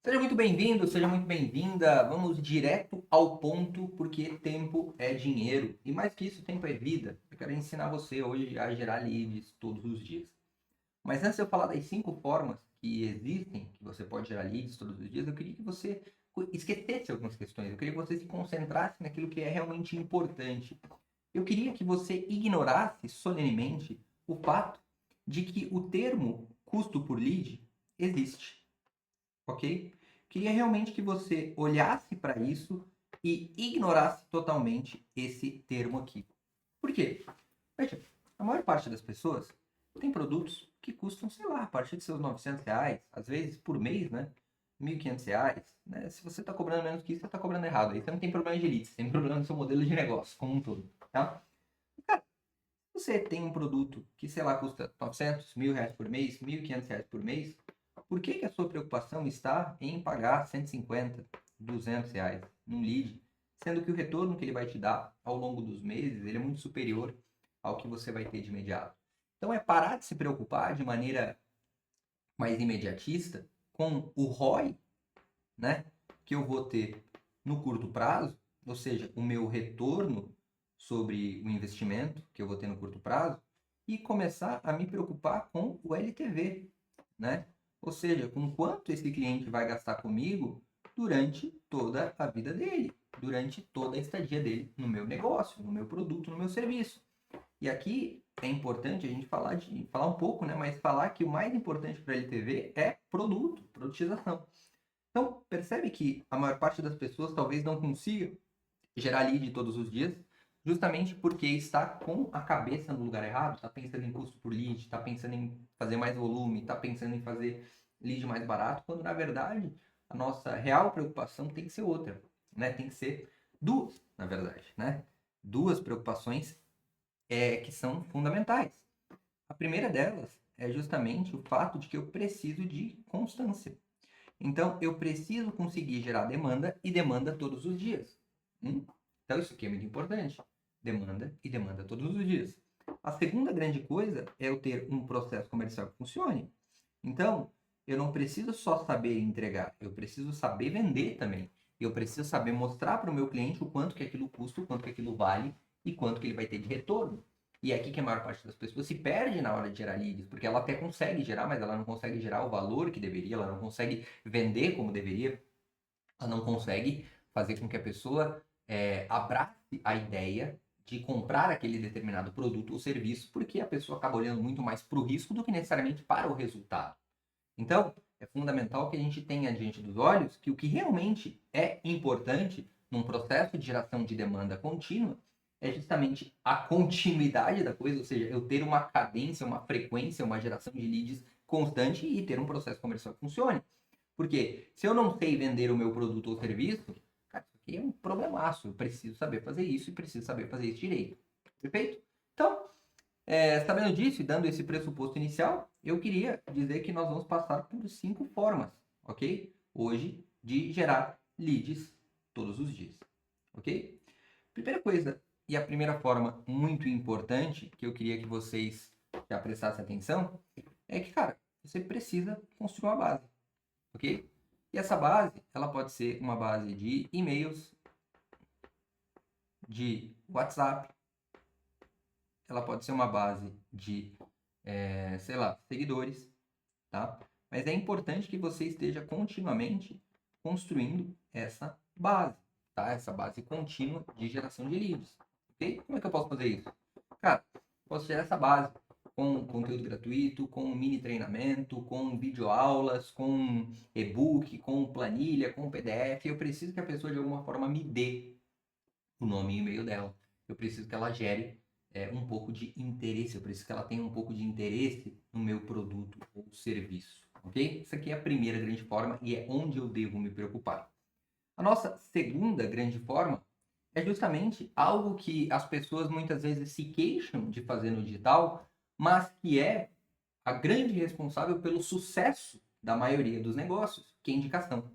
Seja muito bem-vindo, seja muito bem-vinda. Vamos direto ao ponto, porque tempo é dinheiro. E mais que isso, tempo é vida. Eu quero ensinar você hoje a gerar leads todos os dias. Mas antes de eu falar das 5 formas que existem, que você pode gerar leads todos os dias, eu queria que você esquecesse algumas questões. Eu queria que você se concentrasse naquilo que é realmente importante. Eu queria que você ignorasse solenemente o fato de que o termo custo por lead existe, ok? Queria realmente que você olhasse para isso e ignorasse totalmente esse termo aqui. Por quê? Veja, a maior parte das pessoas tem produtos que custam, sei lá, a partir de seus R$ 900, às vezes por mês, né? R$ 1.500, né? Se você está cobrando menos que isso, você está cobrando errado. Aí você não tem problema de leads, você tem problema no seu modelo de negócio como um todo, tá? Cara, você tem um produto que, sei lá, custa 900, R$ 1.000 por mês, R$ 1.500 por mês, por que a sua preocupação está em pagar 150, R$ 200 num lead, sendo que o retorno que ele vai te dar ao longo dos meses ele é muito superior ao que você vai ter de imediato? Então é parar de se preocupar de maneira mais imediatista com o ROI, né, que eu vou ter no curto prazo, ou seja, o meu retorno sobre o investimento que eu vou ter no curto prazo, e começar a me preocupar com o LTV, né? Ou seja, com quanto esse cliente vai gastar comigo durante toda a vida dele, durante toda a estadia dele no meu negócio, no meu produto, no meu serviço. E aqui é importante a gente falar um pouco, né? Mas falar que o mais importante para a LTV é produto, produtização. Então, percebe que a maior parte das pessoas talvez não consiga gerar lead todos os dias, justamente porque está com a cabeça no lugar errado, está pensando em custo por lead, está pensando em fazer mais volume, está pensando em fazer lead mais barato, quando na verdade a nossa real preocupação tem que ser outra, né? Tem que ser duas, na verdade, né? Duas preocupações que são fundamentais. A primeira delas é justamente o fato de que eu preciso de constância. Então, eu preciso conseguir gerar demanda e demanda todos os dias. Então, isso aqui é muito importante. Demanda e demanda todos os dias. A segunda grande coisa é eu ter um processo comercial que funcione. Então, eu não preciso só saber entregar, eu preciso saber vender também. Eu preciso saber mostrar para o meu cliente o quanto que aquilo custa, o quanto que aquilo vale e quanto que ele vai ter de retorno. E é aqui que a maior parte das pessoas se perde na hora de gerar leads, porque ela até consegue gerar, mas ela não consegue gerar o valor que deveria, ela não consegue vender como deveria, ela não consegue fazer com que a pessoa abrace a ideia de comprar aquele determinado produto ou serviço, porque a pessoa acaba olhando muito mais para o risco do que necessariamente para o resultado. Então, é fundamental que a gente tenha diante dos olhos que o que realmente é importante num processo de geração de demanda contínua é justamente a continuidade da coisa, ou seja, eu ter uma cadência, uma frequência, uma geração de leads constante e ter um processo comercial que funcione. Porque se eu não sei vender o meu produto ou serviço, cara, isso aqui é um problemaço. Eu preciso saber fazer isso e preciso saber fazer isso direito. Perfeito? Então, sabendo disso e dando esse pressuposto inicial, eu queria dizer que nós vamos passar por 5 formas, ok? Hoje, de gerar leads todos os dias, ok? Primeira coisa, e a primeira forma muito importante que eu queria que vocês já prestassem atenção, é que, cara, você precisa construir uma base, ok? E essa base, ela pode ser uma base de e-mails, de WhatsApp, ela pode ser uma base de, sei lá, seguidores, tá? Mas é importante que você esteja continuamente construindo essa base, tá? Essa base contínua de geração de leads, ok? Como é que eu posso fazer isso? Cara, posso gerar essa base com conteúdo gratuito, com mini treinamento, com videoaulas, com e-book, com planilha, com PDF. Eu preciso que a pessoa de alguma forma me dê o nome e e-mail dela. Eu preciso que ela gere um pouco de interesse, eu preciso que ela tenha um pouco de interesse no meu produto ou serviço, ok? Isso aqui é a primeira grande forma e é onde eu devo me preocupar. A nossa segunda grande forma é justamente algo que as pessoas muitas vezes se queixam de fazer no digital, mas que é a grande responsável pelo sucesso da maioria dos negócios, que é a indicação.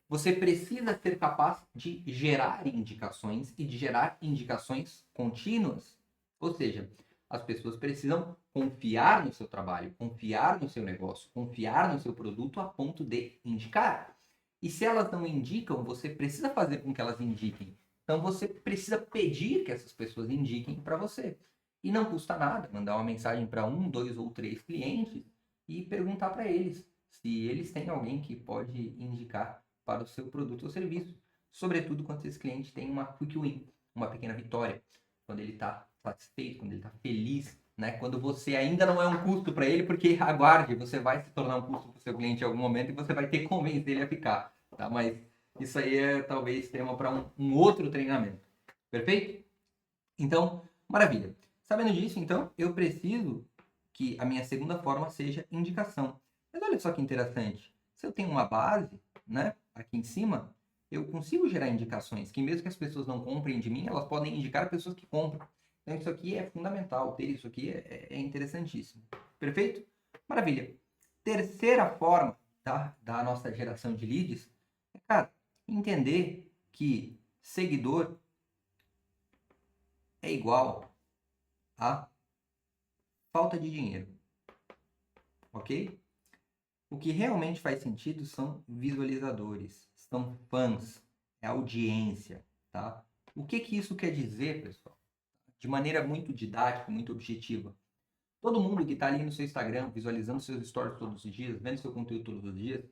Você precisa ser capaz de gerar indicações e de gerar indicações contínuas. Ou seja, as pessoas precisam confiar no seu trabalho, confiar no seu negócio, confiar no seu produto a ponto de indicar. E se elas não indicam, você precisa fazer com que elas indiquem. Então você precisa pedir que essas pessoas indiquem para você. E não custa nada mandar uma mensagem para 1, 2 ou 3 clientes e perguntar para eles se eles têm alguém que pode indicar para o seu produto ou serviço. Sobretudo quando esse cliente tem uma quick win, uma pequena vitória. Quando ele está satisfeito, quando ele está feliz, né? Quando você ainda não é um custo para ele, porque aguarde, você vai se tornar um custo para o seu cliente em algum momento e você vai ter que convencer ele a ficar, tá? Mas isso aí é talvez tema para um outro treinamento. Perfeito? Então, maravilha. Sabendo disso, então, eu preciso que a minha segunda forma seja indicação. Mas olha só que interessante. Se eu tenho uma base, né, aqui em cima, eu consigo gerar indicações que mesmo que as pessoas não comprem de mim, elas podem indicar pessoas que compram. Então isso aqui é fundamental, ter isso aqui é interessantíssimo. Perfeito? Maravilha. Terceira forma, tá, da nossa geração de leads é, cara, entender que seguidor é igual a falta de dinheiro, ok? O que realmente faz sentido são visualizadores, são fãs, é audiência, tá? O que que isso quer dizer, pessoal? De maneira muito didática, muito objetiva. Todo mundo que está ali no seu Instagram, visualizando seus stories todos os dias, vendo seu conteúdo todos os dias,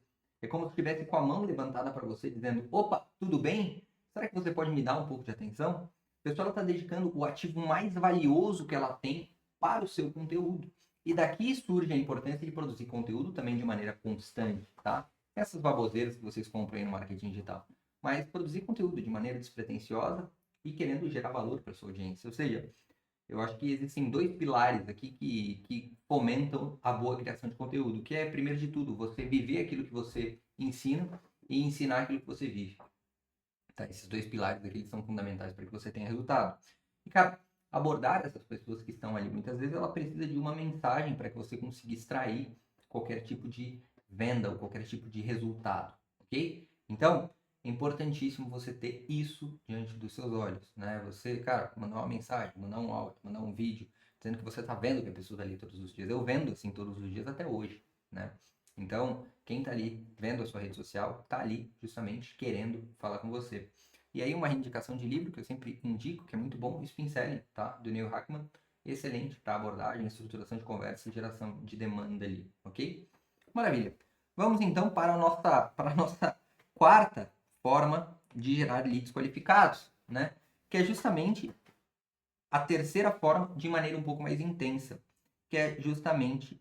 é como se estivesse com a mão levantada para você, dizendo: opa, tudo bem? Será que você pode me dar um pouco de atenção? A pessoa está dedicando o ativo mais valioso que ela tem para o seu conteúdo. E daqui surge a importância de produzir conteúdo também de maneira constante, tá? Essas baboseiras que vocês compram aí no marketing digital. Mas produzir conteúdo de maneira despretensiosa e querendo gerar valor para sua audiência. Ou seja, eu acho que existem dois pilares aqui que fomentam a boa criação de conteúdo, que é, primeiro de tudo, você viver aquilo que você ensina e ensinar aquilo que você vive. Tá? Esses dois pilares aqui são fundamentais para que você tenha resultado. E, cara, abordar essas pessoas que estão ali, muitas vezes ela precisa de uma mensagem para que você consiga extrair qualquer tipo de venda ou qualquer tipo de resultado, ok? Então, é importantíssimo você ter isso diante dos seus olhos, né? Você, cara, mandar uma mensagem, mandar um áudio, mandar um vídeo, dizendo que você está vendo que a pessoa está ali todos os dias. Eu vendo assim todos os dias até hoje, né? Então, quem está ali vendo a sua rede social, está ali justamente querendo falar com você. E aí uma indicação de livro que eu sempre indico, que é muito bom, Spin Selling, tá? Do Neil Hackman, excelente para abordagem, estruturação de conversa e geração de demanda ali, ok? Maravilha. Vamos então para a nossa quarta forma de gerar leads qualificados, né? Que é justamente a terceira forma de maneira um pouco mais intensa, que é justamente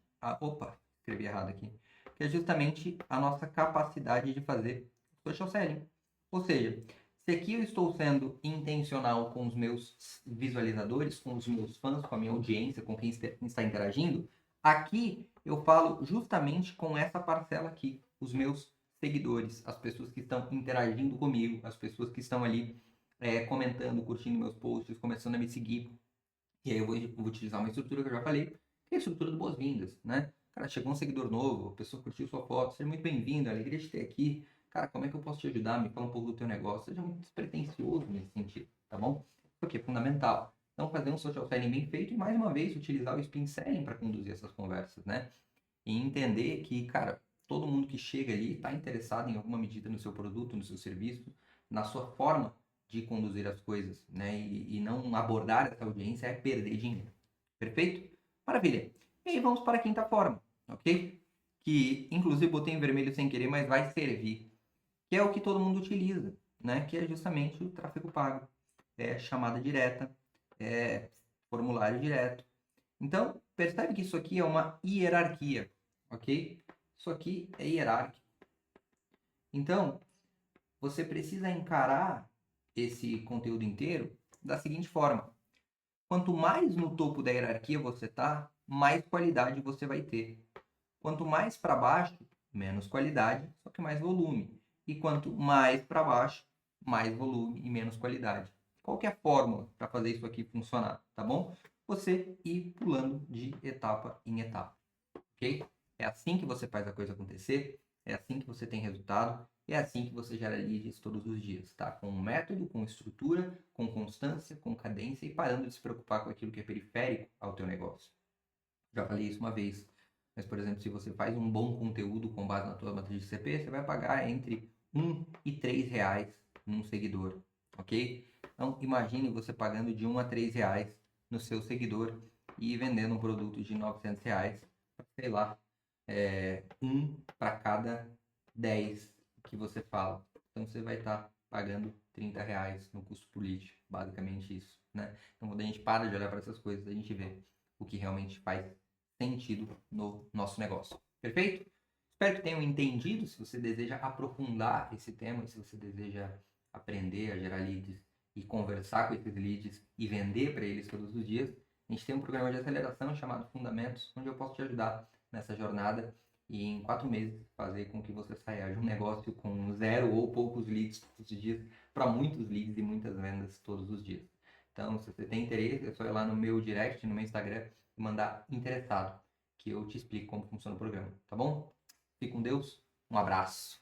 escrevi errado aqui. Que é justamente a nossa capacidade de fazer social selling. Ou seja, se aqui eu estou sendo intencional com os meus visualizadores, com os meus fãs, com a minha audiência, com quem está interagindo, aqui eu falo justamente com essa parcela aqui, os meus seguidores, as pessoas que estão interagindo comigo, as pessoas que estão ali comentando, curtindo meus posts, começando a me seguir. E aí eu vou utilizar uma estrutura que eu já falei, que é a estrutura do boas-vindas, né? Cara, chegou um seguidor novo, a pessoa curtiu sua foto, seja muito bem-vindo, alegria de ter aqui. Cara, como é que eu posso te ajudar? Me fala um pouco do teu negócio. Seja muito despretensioso nesse sentido, tá bom? Porque é fundamental. Então, fazer um social selling bem feito e, mais uma vez, utilizar o spin selling para conduzir essas conversas, né? E entender que, cara, todo mundo que chega ali está interessado em alguma medida no seu produto, no seu serviço, na sua forma de conduzir as coisas, né? E não abordar essa audiência é perder dinheiro. Perfeito? Maravilha. E aí vamos para a quinta forma, ok? Que inclusive botei em vermelho sem querer, mas vai servir. Que é o que todo mundo utiliza, né? Que é justamente o tráfego pago. É chamada direta, é formulário direto. Então, percebe que isso aqui é uma hierarquia, ok? Isso aqui é hierárquico. Então, você precisa encarar esse conteúdo inteiro da seguinte forma: quanto mais no topo da hierarquia você está, mais qualidade você vai ter. Quanto mais para baixo, menos qualidade, só que mais volume. E quanto mais para baixo, mais volume e menos qualidade. Qual que é a fórmula para fazer isso aqui funcionar, tá bom? Você ir pulando de etapa em etapa, ok? É assim que você faz a coisa acontecer, é assim que você tem resultado, é assim que você gera leads todos os dias, tá? Com um método, com estrutura, com constância, com cadência e parando de se preocupar com aquilo que é periférico ao teu negócio. Já falei isso uma vez, mas, por exemplo, se você faz um bom conteúdo com base na tua matriz de CP, você vai pagar entre R$ 1 e R$ 3 num seguidor, ok? Então, imagine você pagando de R$ 1 a R$ 3 no seu seguidor e vendendo um produto de R$ 900, sei lá, um para cada 10 que você fala. Então, você vai estar pagando R$ 30 no custo por lead, basicamente isso, né? Então, quando a gente para de olhar para essas coisas, a gente vê o que realmente faz sentido no nosso negócio. Perfeito? Espero que tenham entendido. Se você deseja aprofundar esse tema, se você deseja aprender a gerar leads e conversar com esses leads e vender para eles todos os dias, a gente tem um programa de aceleração chamado Fundamentos, onde eu posso te ajudar nessa jornada e em 4 meses fazer com que você saia de um negócio com 0 ou poucos leads todos os dias para muitos leads e muitas vendas todos os dias. Então, se você tem interesse, é só ir lá no meu direct, no meu Instagram e mandar interessado, que eu te explico como funciona o programa, tá bom? Fique com Deus, um abraço.